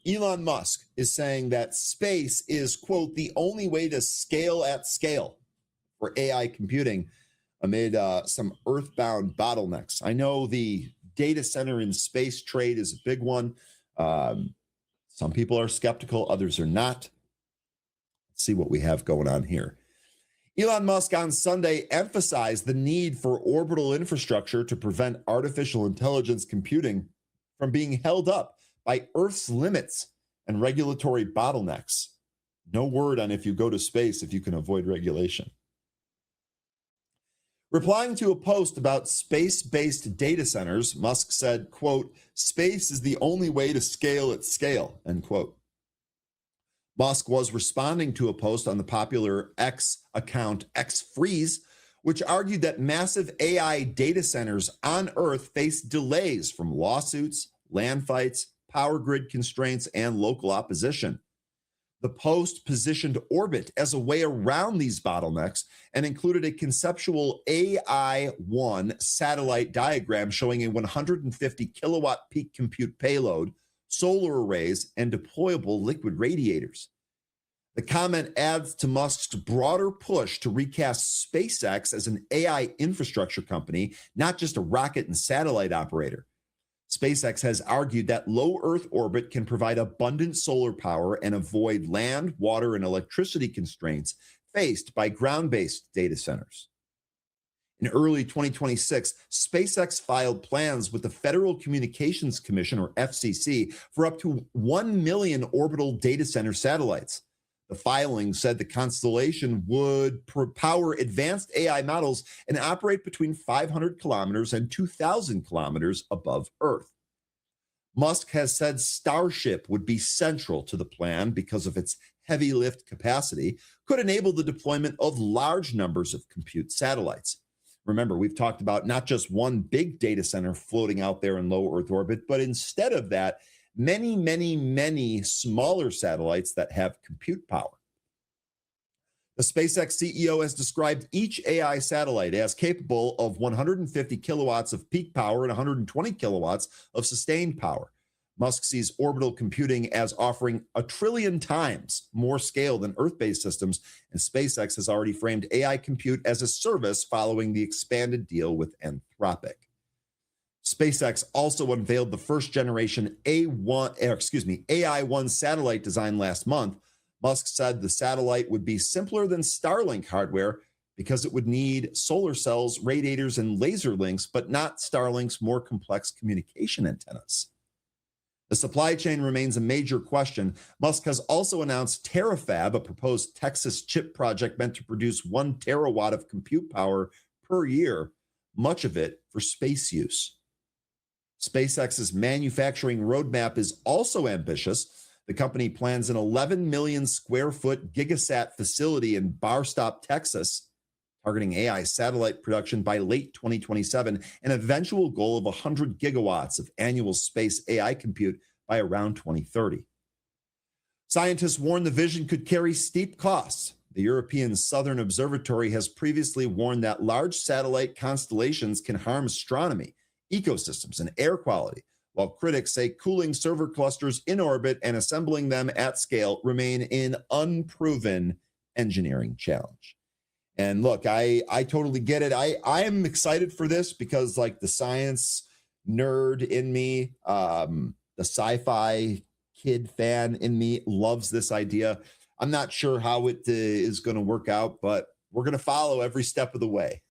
Elon Musk is saying that space is, quote, the only way to scale at scale for AI computing amid some earthbound bottlenecks. I know the data center in space trade is a big one. Some people are skeptical, others are not. Let's see what we have going on here. Elon Musk on Sunday emphasized the need for orbital infrastructure to prevent artificial intelligence computing from being held up by Earth's limits and regulatory bottlenecks. No word on if you go to space if you can avoid regulation. Replying to a post about space-based data centers, Musk said, quote, space is the only way to scale at scale, end quote. Musk was responding to a post on the popular X account XFreeze, which argued that massive AI data centers on Earth face delays from lawsuits, land fights, power grid constraints, and local opposition. The post positioned orbit as a way around these bottlenecks and included a conceptual AI-1 satellite diagram showing a 150 kilowatt peak compute payload, solar arrays, and deployable liquid radiators. The comment adds to Musk's broader push to recast SpaceX as an AI infrastructure company, not just a rocket and satellite operator. SpaceX has argued that low Earth orbit can provide abundant solar power and avoid land, water, and electricity constraints faced by ground-based data centers. In early 2026, SpaceX filed plans with the Federal Communications Commission, or FCC, for up to 1 million orbital data center satellites. The filing said the constellation would power advanced AI models and operate between 500 kilometers and 2,000 kilometers above Earth. Musk has said Starship would be central to the plan because of its heavy lift capacity, could enable the deployment of large numbers of compute satellites. Remember, we've talked about not just one big data center floating out there in low Earth orbit, but instead of that, many smaller satellites that have compute power. The SpaceX CEO has described each AI satellite as capable of 150 kilowatts of peak power and 120 kilowatts of sustained power. Musk sees orbital computing as offering 1 trillion times more scale than Earth-based systems, and SpaceX has already framed AI compute as a service following the expanded deal with Anthropic. SpaceX also unveiled the first generation AI-1 satellite design last month. Musk said the satellite would be simpler than Starlink hardware because it would need solar cells, radiators, and laser links, but not Starlink's more complex communication antennas. The supply chain remains a major question. Musk has also announced Terafab, a proposed Texas chip project meant to produce 1 terawatt of compute power per year, much of it for space use. SpaceX's manufacturing roadmap is also ambitious. The company plans an 11 million square foot gigasat facility in Barstow, Texas, targeting AI satellite production by late 2027, an eventual goal of 100 gigawatts of annual space AI compute by around 2030. Scientists warn the vision could carry steep costs. The European Southern Observatory has previously warned that large satellite constellations can harm astronomy, ecosystems, and air quality, while critics say cooling server clusters in orbit and assembling them at scale remain an unproven engineering challenge. And look, I totally get it. I am excited for this because, like, the science nerd in me, the sci-fi kid fan in me loves this idea. I'm not sure how it is going to work out, but we're going to follow every step of the way.